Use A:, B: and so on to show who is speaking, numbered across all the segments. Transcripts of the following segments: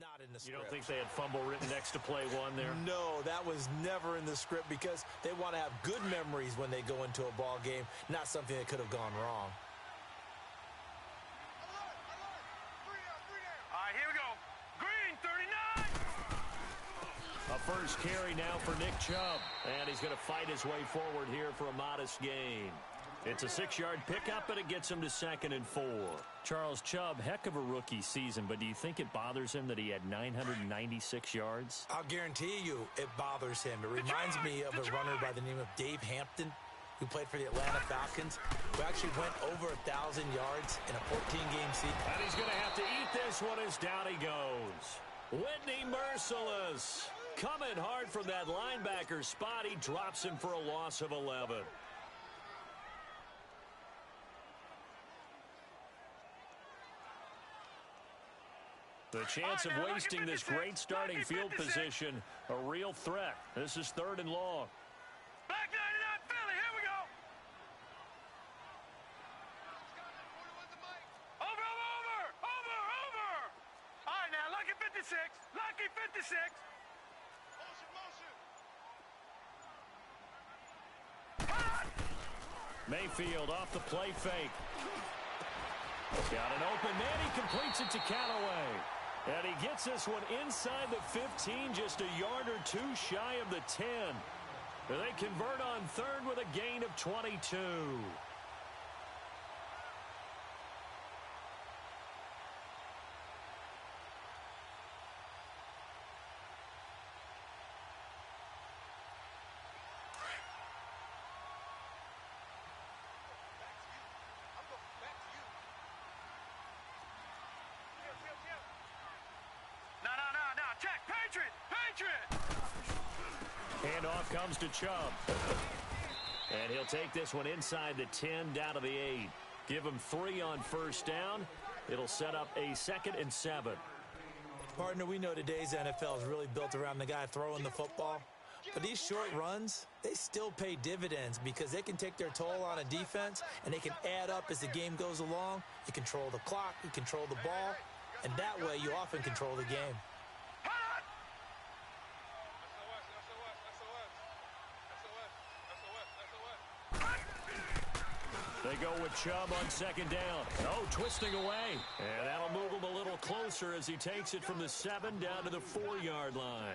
A: not in the script.
B: You don't think they had fumble written next to play one there?
A: No, that was never in the script because they want to have good memories when they go into a ball game, not something that could have gone wrong.
C: All right, here we go. Green, 39.
B: A first carry now for Nick Chubb. And he's going to fight his way forward here for a modest gain. It's a 6-yard pickup, and it gets him to 2nd and 4. Charles, Chubb, heck of a rookie season, but do you think it bothers him that he had 996 yards?
A: I'll guarantee you it bothers him. It reminds me of a runner by the name of Dave Hampton, who played for the Atlanta Falcons, who actually went over 1,000 yards in a 14-game season.
B: And he's going to have to eat this one as down he goes. Whitney merciless. Coming hard from that linebacker spot. He drops him for a loss of 11. The chance of wasting this great starting field position, a real threat. This is 3rd and long.
C: Back 99 Philly, here we go. Over. All right, now, lucky 56. Lucky 56.
B: Mayfield off the play fake. Got an open man. He completes it to Callaway. And he gets this one inside the 15, just a yard or two shy of the 10. They convert on 3rd with a gain of 22.
C: No. Check. Patriot.
B: Handoff comes to Chubb. And he'll take this one inside the 10 down to the 8. Give him 3 on first down. It'll set up a 2nd and 7.
A: Partner, we know today's NFL is really built around the guy throwing the football. But these short runs, they still pay dividends because they can take their toll on a defense and they can add up as the game goes along. You control the clock, you control the ball, and that way you often control the game.
B: They go with Chubb on 2nd down. Oh, twisting away. And that'll move him a little closer as he takes it from the 7 down to the 4-yard line.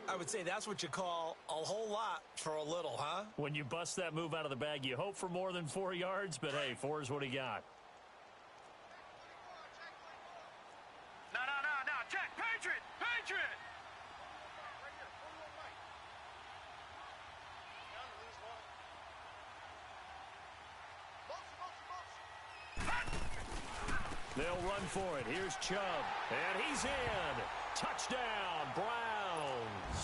A: I would say that's what you call a whole lot for a little, huh?
B: When you bust that move out of the bag, you hope for more than 4 yards, but hey, 4 is what he got.
C: No. Check. Patriot.
B: They'll run for it. Here's Chubb. And he's in. Touchdown, Browns.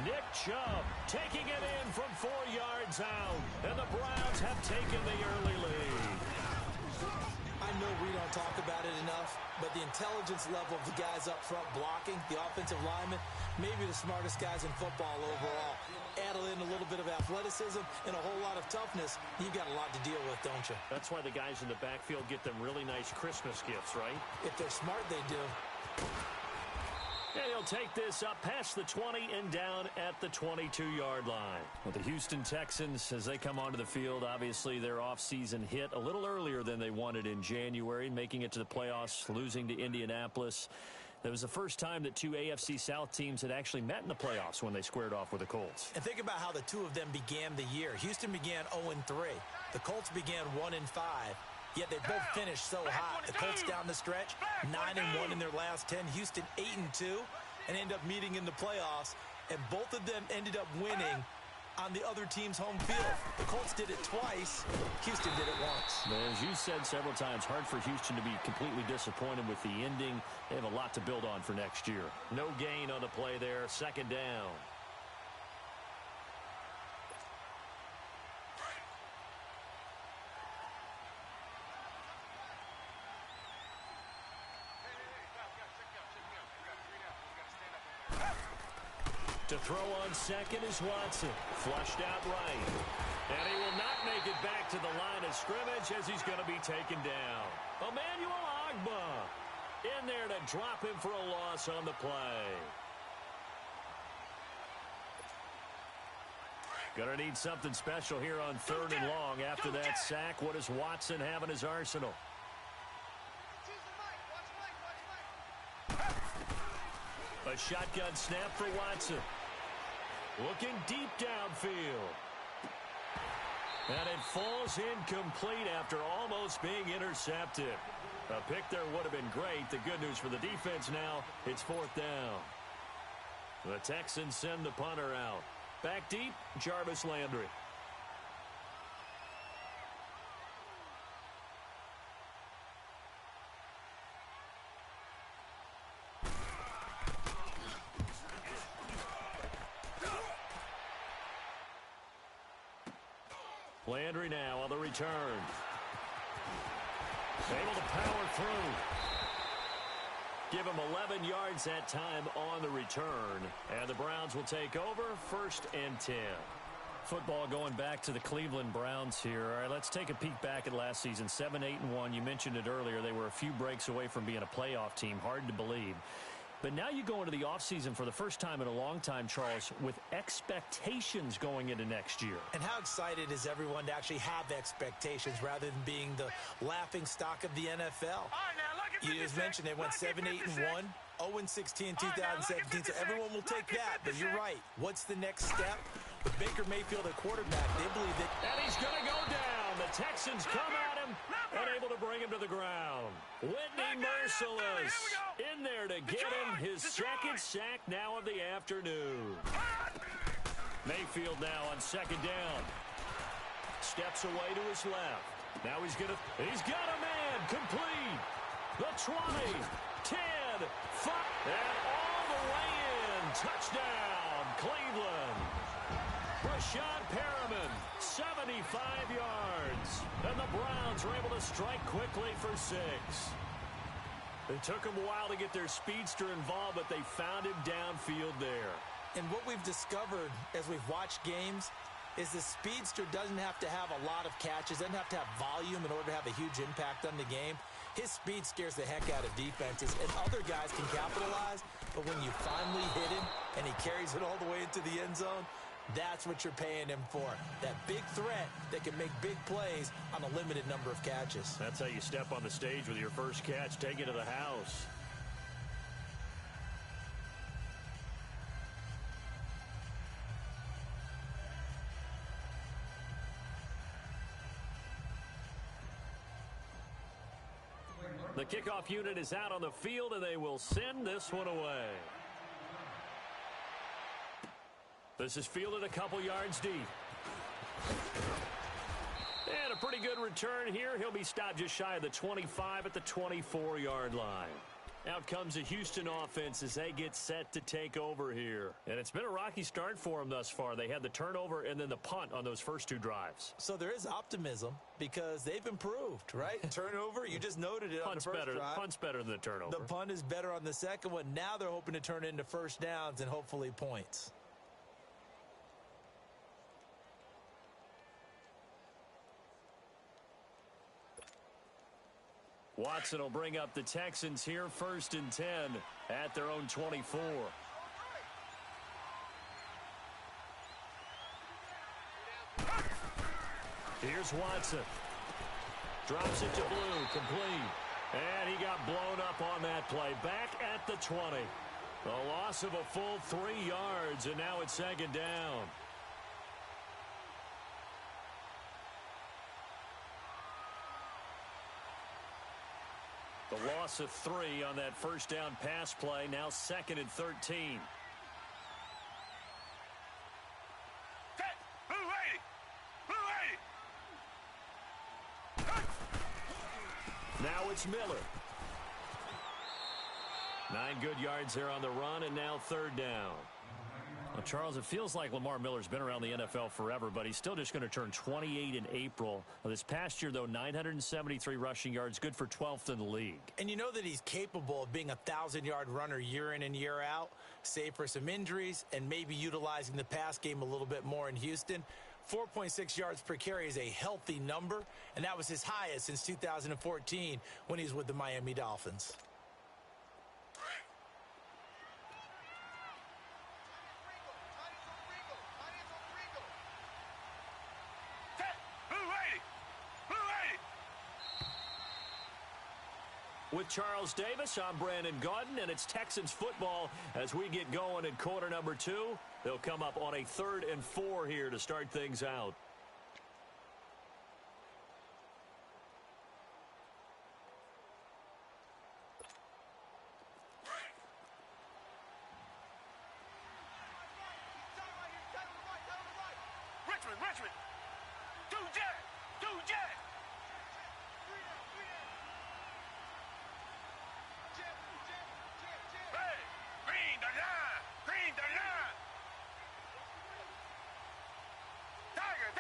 B: Nick Chubb taking it in from 4 yards out. And the Browns have taken the early lead.
A: I know we don't talk about it enough, but the intelligence level of the guys up front blocking, the offensive linemen, maybe the smartest guys in football overall. Add in a little bit of athleticism and a whole lot of toughness, you've got a lot to deal with, don't you?
B: That's why the guys in the backfield get them really nice Christmas gifts, right?
A: If they're smart, they do.
B: And he'll take this up past the 20 and down at the 22-yard line. Well, the Houston Texans, as they come onto the field, obviously their offseason hit a little earlier than they wanted in January, making it to the playoffs, losing to Indianapolis. That was the first time that 2 AFC South teams had actually met in the playoffs when they squared off with the Colts.
A: And think about how the two of them began the year. Houston began 0-3. The Colts began 1-5. Yet they both finished so hot. The Colts down the stretch, 9-1 in their last 10. Houston 8-2, and end up meeting in the playoffs. And both of them ended up winning on the other team's home field. The Colts did it twice. Houston did it once.
B: As you said several times, hard for Houston to be completely disappointed with the ending. They have a lot to build on for next year. No gain on the play there. 2nd down. To throw on 2nd is Watson. Flushed out right. And he will not make it back to the line of scrimmage as he's going to be taken down. Emmanuel Ogbah. In there to drop him for a loss on the play. Going to need something special here on 3rd and long. After that sack, what does Watson have in his arsenal? A shotgun snap for Watson. Looking deep downfield. And it falls incomplete after almost being intercepted. A pick there would have been great. The good news for the defense now, it's 4th down. The Texans send the punter out. Back deep, Jarvis Landry. Landry now on the return. Able to power through. Give him 11 yards that time on the return. And the Browns will take over 1st and 10. Football going back to the Cleveland Browns here. All right, let's take a peek back at last season. 7-8-1. You mentioned it earlier. They were a few breaks away from being a playoff team. Hard to believe. But now you go into the offseason for the first time in a long time, Charles, with expectations going into next year.
A: And how excited is everyone to actually have expectations rather than being the laughing stock of the NFL? You just mentioned they went 7-8-1, 0-16 in 2017, so everyone will take that. But you're right. What's the next step? With Baker Mayfield at quarterback, they believe that.
B: And he's going to go down. The Texans come at him and able to bring him to the ground. Whitney Merciless in there to get him his second sack now of the afternoon. Mayfield now on 2nd down. Steps away to his left. Now he's got a man complete. The 20, 10, 5, and all the way in. Touchdown, Cleveland. Rashad Perriman, 75 yards. And the Browns are able to strike quickly for 6. It took them a while to get their speedster involved, but they found him downfield there.
A: And what we've discovered as we've watched games is the speedster doesn't have to have a lot of catches, doesn't have to have volume in order to have a huge impact on the game. His speed scares the heck out of defenses, and other guys can capitalize, but when you finally hit him and he carries it all the way into the end zone, that's what you're paying him for. That big threat that can make big plays on a limited number of catches.
B: That's how you step on the stage with your first catch, take it to the house. The kickoff unit is out on the field, and they will send this one away. This is fielded a couple yards deep. And a pretty good return here. He'll be stopped just shy of the 25 at the 24-yard line. Out comes the Houston offense as they get set to take over here. And it's been a rocky start for them thus far. They had the turnover and then the punt on those first 2 drives.
A: So there is optimism because they've improved, right? Turnover, you just noted it on the first drive.
B: Punt's better than the turnover.
A: The punt is better on the second one. Now they're hoping to turn it into first downs and hopefully points.
B: Watson will bring up the Texans here 1st and 10 at their own 24. Here's Watson. Drops it to Blue, complete. And he got blown up on that play. Back at the 20. A loss of a full 3 yards, and now it's 2nd down. The loss of 3 on that first down pass play. Now 2nd and 13. Now it's Miller. 9 good yards there on the run, and now 3rd down. Well, Charles, it feels like Lamar Miller's been around the NFL forever, but he's still just going to turn 28 in April. This past year, though, 973 rushing yards, good for 12th in the league.
A: And you know that he's capable of being a 1,000-yard runner year in and year out, save for some injuries and maybe utilizing the pass game a little bit more in Houston. 4.6 yards per carry is a healthy number, and that was his highest since 2014 when he was with the Miami Dolphins.
B: With Charles Davis, I'm Brandon Gaudin, and it's Texans football as we get going in quarter number 2. They'll come up on a 3rd and 4 here to start things out.
C: Richmond. Two jet. Hey, green the line. Tiger.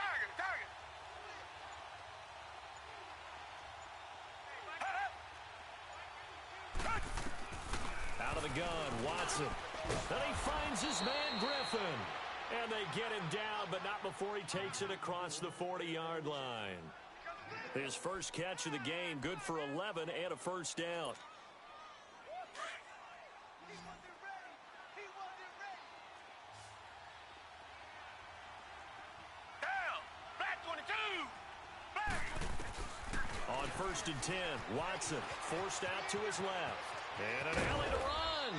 B: Out of the gun, Watson. Then he finds his man, Griffin. And they get him down, but not before he takes it across the 40-yard line. His first catch of the game, good for 11 and a first down.
C: Down. Black 22. Black.
B: On 1st and 10, Watson forced out to his left. And an alley to run.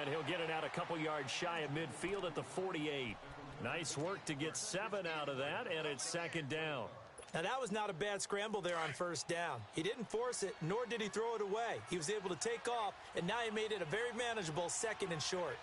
B: And he'll get it out a couple yards shy of midfield at the 48. Nice work to get 7 out of that, and it's 2nd down.
A: Now, that was not a bad scramble there on 1st down. He didn't force it, nor did he throw it away. He was able to take off, and now he made it a very manageable 2nd and short.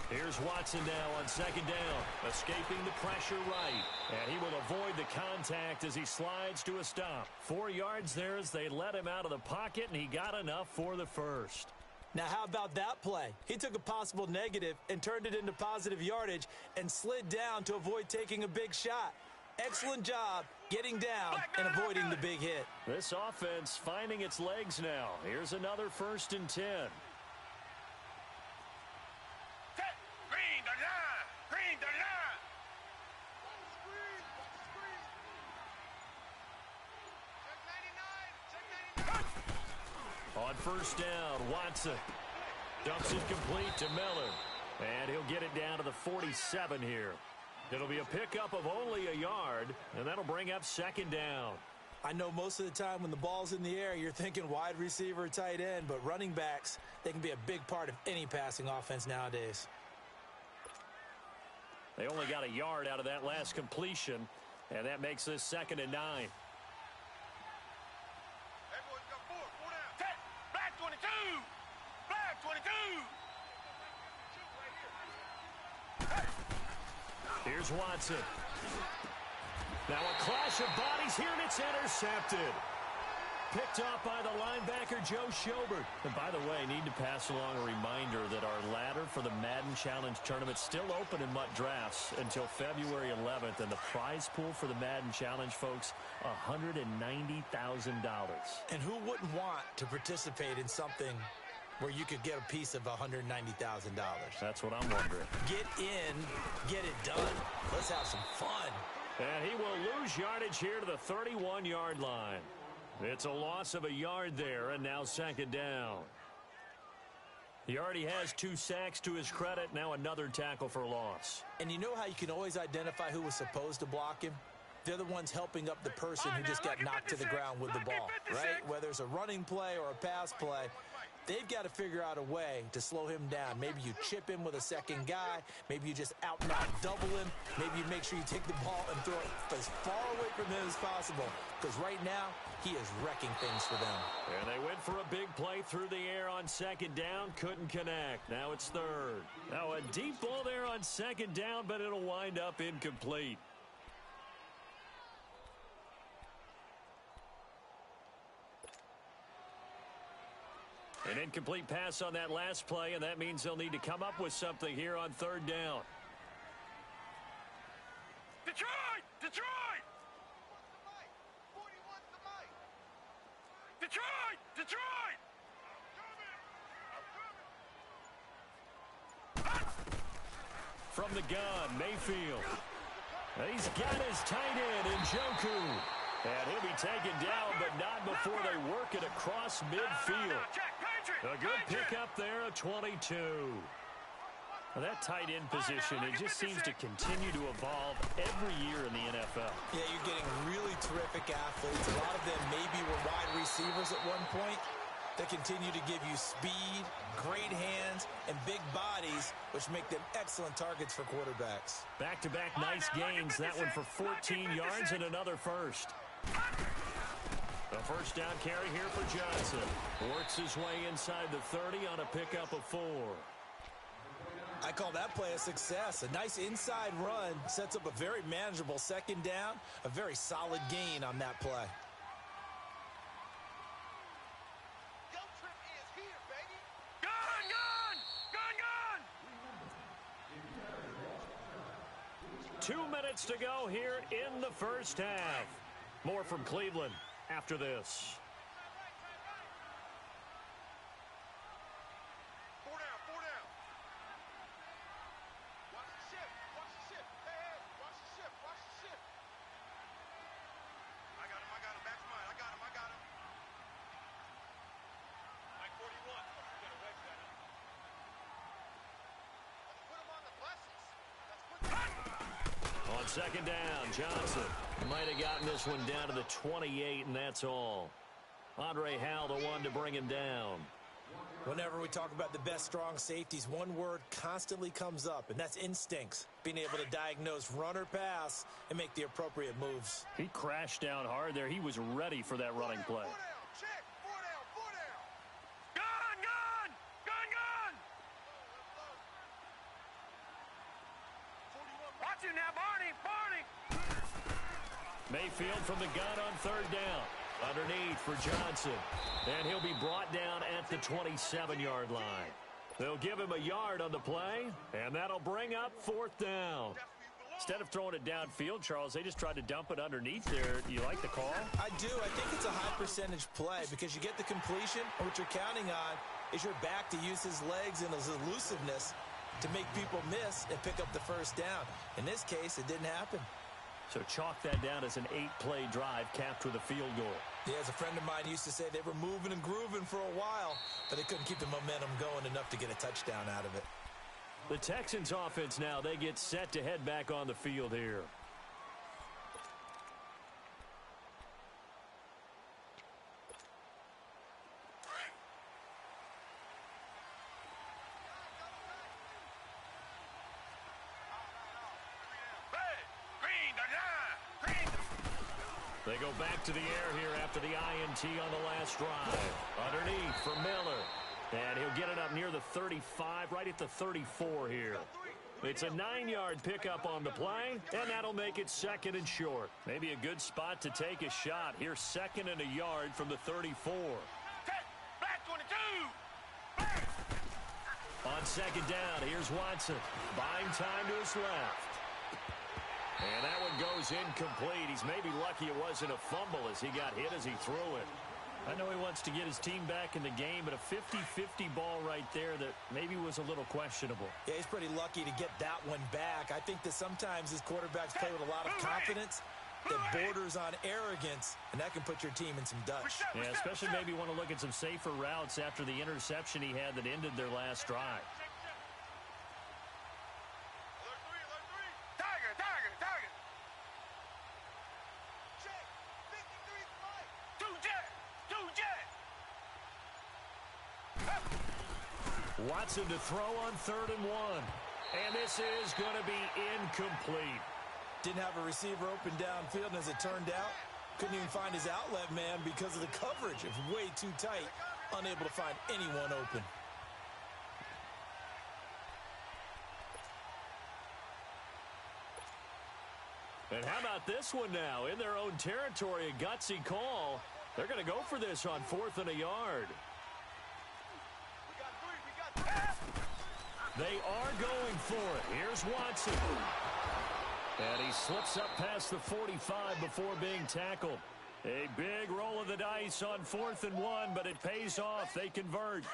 B: Here's Watson now on 2nd down, escaping the pressure right. And he will avoid the contact as he slides to a stop. 4 yards there as they let him out of the pocket, and he got enough for the first.
A: Now, how about that play? He took a possible negative and turned it into positive yardage and slid down to avoid taking a big shot. Excellent job getting down and avoiding the big hit.
B: This offense finding its legs now. Here's another 1st and 10.
C: Green the line.
B: On 1st down, Watson dumps it complete to Miller. And he'll get it down to the 47 here. It'll be a pickup of only a yard, and that'll bring up 2nd down.
A: I know most of the time when the ball's in the air, you're thinking wide receiver, tight end, but running backs, they can be a big part of any passing offense nowadays.
B: They only got a yard out of that last completion, and that makes this 2nd and 9.
C: Everyone's got 4 down. Black 22. Black 22.
B: Here's Watson. Now a clash of bodies here, and it's intercepted. Picked off by the linebacker, Joe Schobert. And by the way, need to pass along a reminder that our ladder for the Madden Challenge Tournament is still open in MUT Drafts until February 11th. And the prize pool for the Madden Challenge, folks, $190,000.
A: And who wouldn't want to participate in something where you could get a piece of $190,000?
B: That's what I'm wondering.
A: Get in, get it done. Let's have some fun.
B: And he will lose yardage here to the 31-yard line. It's a loss of a yard there, and now 2nd down. He already has 2 sacks to his credit, now another tackle for loss.
A: And you know how you can always identify who was supposed to block him? They're the ones helping up the person who just got knocked to the ground with the ball, right? Whether it's a running play or a pass play, they've got to figure out a way to slow him down. Maybe you chip him with a second guy. Maybe you just out-knock double him. Maybe you make sure you take the ball and throw it as far away from him as possible. Because right now, he is wrecking things for them.
B: And they went for a big play through the air on 2nd down. Couldn't connect. Now it's 3rd. Now a deep ball there on 2nd down, but it'll wind up incomplete. An incomplete pass on that last play, and that means they'll need to come up with something here on 3rd down.
C: Detroit!
B: From the gun, Mayfield. He's got his tight end, Njoku. And he'll be taken down, but not before they work it across midfield. A good pickup there, a 22. Well, that tight end position, it just seems to continue to evolve every year in the NFL.
A: Yeah, you're getting really terrific athletes. A lot of them maybe were receivers at one point that continue to give you speed, great hands, and big bodies, which make them excellent targets for quarterbacks.
B: Back-to-back nice gains. That one for 14 yards and another first. A first down carry here for Johnson. Works his way inside the 30 on a pickup of 4.
A: I call that play a success. A nice inside run sets up a very manageable second down, a very solid gain on that play.
C: Trip is here, baby. Gun, gun! Gun, gun!
B: 2 minutes to go here in the first half. More from Cleveland after this. On second down, Johnson might have gotten this one down to the 28, and that's all. Andre Howell, the one to bring him down.
A: Whenever we talk about the best strong safeties, one word constantly comes up, and that's instincts. Being able to diagnose run or pass and make the appropriate moves.
B: He crashed down hard there. He was ready for that running play. Mayfield from the gun on third down. Underneath for Johnson. And he'll be brought down at the 27-yard line. They'll give him a yard on the play, and that'll bring up fourth down. Instead of throwing it downfield, Charles, they just tried to dump it underneath there. Do you like the call?
A: I do. I think it's a high-percentage play because you get the completion, and what you're counting on is your back to use his legs and his elusiveness to make people miss and pick up the first down. In this case, it didn't happen.
B: So chalk that down as an 8-play drive capped with a field goal.
A: Yeah, as a friend of mine used to say, they were moving and grooving for a while, but they couldn't keep the momentum going enough to get a touchdown out of it.
B: The Texans offense now, they get set to head back on the field here. They go back to the air here after the INT on the last drive. Underneath for Miller. And he'll get it up near the 35, right at the 34 here. It's a 9-yard pickup on the play, and that'll make it second and short. Maybe a good spot to take a shot. Here's second and a yard from the 34.
C: Back 22!
B: On second down, here's Watson. Buying time to his left. And that one goes incomplete. He's maybe lucky it wasn't a fumble as he got hit as he threw it. I know he wants to get his team back in the game, but a 50-50 ball right there that maybe was a little questionable.
A: Yeah, he's pretty lucky to get that one back. I think that sometimes his quarterbacks play with a lot of confidence that borders on arrogance, and that can put your team in some dust.
B: Yeah, especially maybe want to look at some safer routes after the interception he had that ended their last drive. Watson to throw on 3rd and 1. And this is going to be incomplete.
A: Didn't have a receiver open downfield, and as it turned out, couldn't even find his outlet man because of the coverage. It was way too tight, unable to find anyone open.
B: And how about this one now? In their own territory, a gutsy call. They're going to go for this on 4th and a yard. They are going for it. Here's Watson. And he slips up past the 45 before being tackled. A big roll of the dice on 4th and 1, but it pays off. They convert.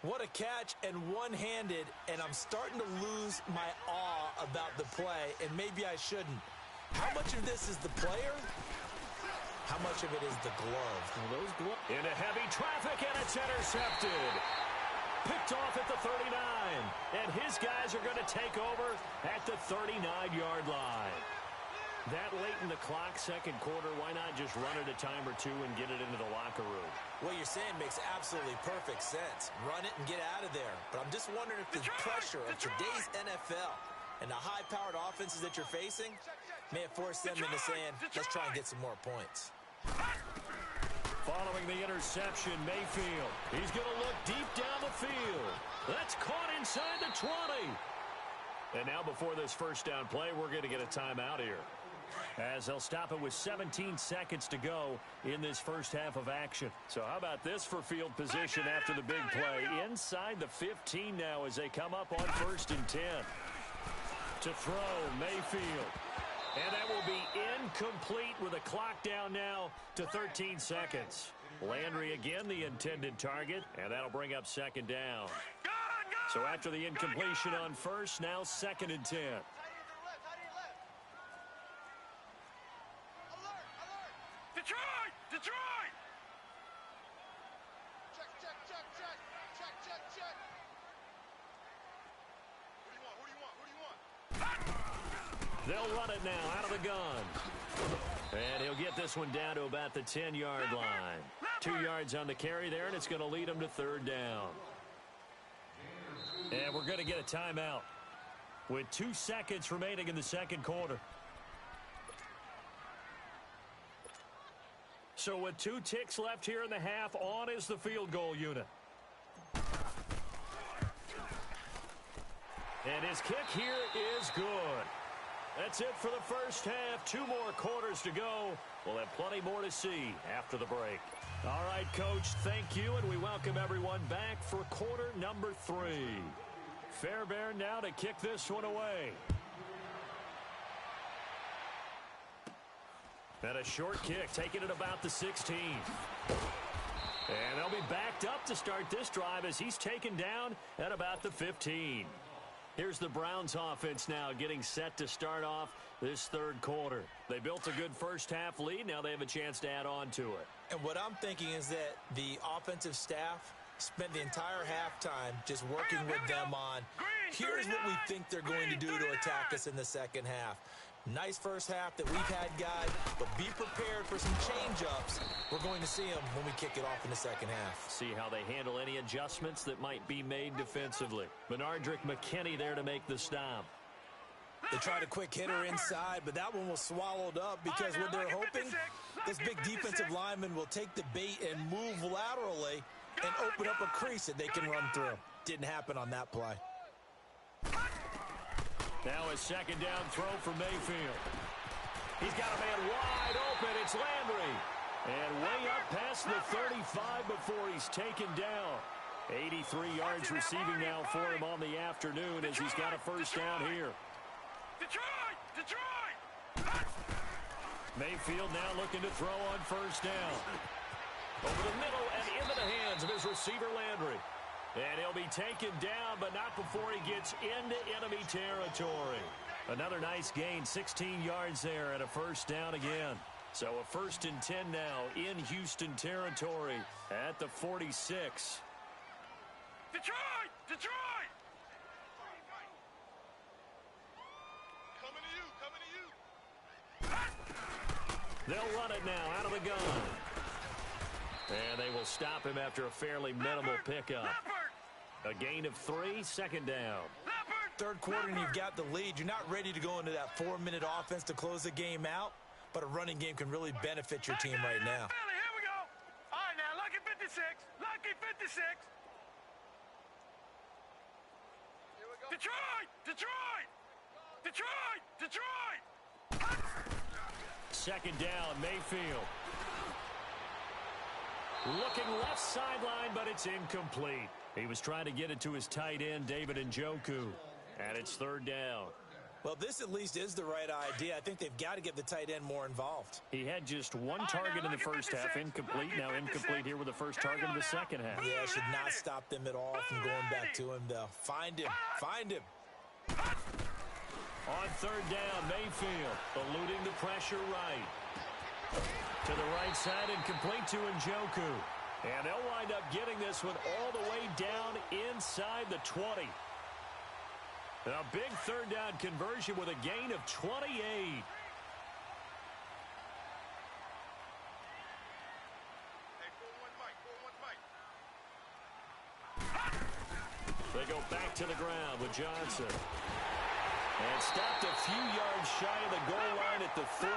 A: What a catch, and one-handed, and I'm starting to lose my awe about the play, and maybe I shouldn't. How much of this is the player? How much of it is the glove?
B: Well, those gloves. Into heavy traffic, and it's intercepted. Picked off at the 39, and his guys are going to take over at the 39-yard line. That late in the clock, second quarter, why not just run it a time or two and get it into the locker room?
A: What you're saying makes absolutely perfect sense. Run it and get out of there. But I'm just wondering if the pressure of today's NFL and the high-powered offenses that you're facing may have forced them into saying, let's try and get some more points.
B: Following the interception, Mayfield. He's going to look deep down the field. That's caught inside the 20. And now before this first down play, we're going to get a timeout here, as they'll stop it with 17 seconds to go in this first half of action. So how about this for field position after the big play? Inside the 15 now as they come up on 1st and 10. To throw, Mayfield. And that will be incomplete with a clock down now to 13 seconds. Landry again the intended target, and that'll bring up 2nd down. So after the incompletion on 1st, now 2nd and 10.
C: Detroit! Detroit! Check. Who do you want?
B: They'll run it now out of the gun. And he'll get this one down to about the 10-yard line. 2 yards on the carry there, and it's going to lead him to 3rd down. And we're going to get a timeout with 2 seconds remaining in the second quarter. So with 2 ticks left here in the half, on is the field goal unit. And his kick here is good. That's it for the first half. 2 more quarters to go. We'll have plenty more to see after the break. All right, Coach, thank you, and we welcome everyone back for quarter number 3. Fairbairn now to kick this one away. And a short kick, taking it about the 16. And they'll be backed up to start this drive as he's taken down at about the 15. Here's the Browns offense now getting set to start off this 3rd quarter. They built a good first half lead. Now they have a chance to add on to it.
A: And what I'm thinking is that the offensive staff spent the entire halftime just working with them on, here's what we think they're going to do to attack us in the second half. Nice first half that we've had, guys, but be prepared for some change-ups. We're going to see them when we kick it off in the second half.
B: See how they handle any adjustments that might be made defensively. Benardrick McKinney there to make the stop.
A: They tried a quick hitter inside, but that one was swallowed up because what they're hoping, this big defensive lineman will take the bait and move laterally and open up a crease that they can run through. Didn't happen on that play.
B: Now a second down throw for Mayfield. He's got a man wide open. It's Landry. And way up past the 35 before he's taken down. 83 yards receiving now for him on the afternoon as he's got a first down here.
C: Detroit!
B: Mayfield now looking to throw on first down. Over the middle and into the hands of his receiver Landry. And he'll be taken down, but not before he gets into enemy territory. Another nice gain, 16 yards there, and a first down again. So a 1st and 10 now in Houston territory at the 46.
C: Detroit! Detroit! Coming to you!
B: They'll run it now out of the gun. And they will stop him after a fairly minimal pickup. A gain of 3, 2nd down.
A: 3rd quarter and you've got the lead. You're not ready to go into that 4-minute offense to close the game out, but a running game can really benefit your team right now.
C: Here we go. All right, now, lucky 56. Lucky 56. Here we go. Detroit! Detroit! Detroit! Detroit!
B: 2nd down, Mayfield. Looking left sideline, but it's incomplete. He was trying to get it to his tight end, David Njoku. And it's 3rd down.
A: Well, this at least is the right idea. I think they've got to get the tight end more involved.
B: He had just 1 target in the first half, incomplete. Now incomplete here with the first target of the second half.
A: Yeah, should not stop them at all from going back to him, though. Find him. Find him.
B: On 3rd down, Mayfield eluding the pressure right. To the right side and complete to Njoku. And they'll wind up getting this one all the way down inside the 20. A big 3rd down conversion with a gain of 28. They go back to the ground with Johnson. And stopped a few yards shy of the goal line at the 3.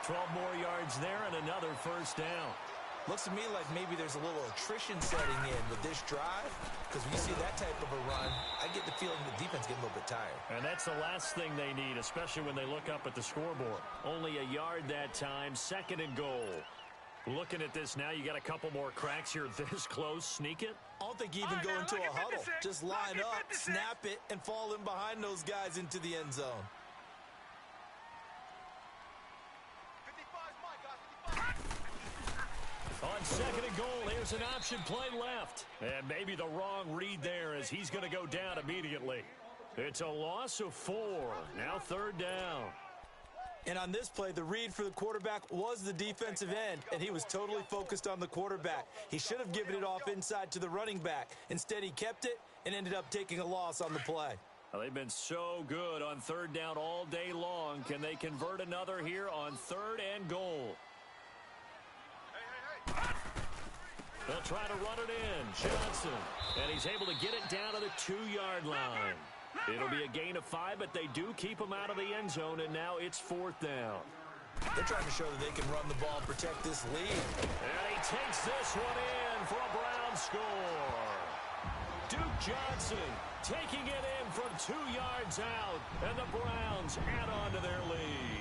B: 12 more yards there and another first down.
A: Looks to me like maybe there's a little attrition setting in with this drive, because when you see that type of a run, I get the feeling the defense getting a little bit tired.
B: And that's the last thing they need, especially when they look up at the scoreboard. Only a yard that time, 2nd and goal. Looking at this now, you got a couple more cracks here this close. Sneak it?
A: I don't think you even go into a huddle. Just line up, snap it, and fall in behind those guys into the end zone.
B: On 2nd and goal, here's an option play left. And maybe the wrong read there as he's going to go down immediately. It's a loss of 4. Now 3rd down.
A: And on this play, the read for the quarterback was the defensive end, and he was totally focused on the quarterback. He should have given it off inside to the running back. Instead, he kept it and ended up taking a loss on the play.
B: Well, they've been so good on 3rd down all day long. Can they convert another here on 3rd and goal? They'll try to run it in. Johnson. And he's able to get it down to the 2-yard line. It'll be a gain of 5, but they do keep him out of the end zone, and now it's 4th down.
A: They're trying to show that they can run the ball and protect this lead.
B: And he takes this one in for a Brown score. Duke Johnson taking it in from 2 yards out, and the Browns add on to their lead.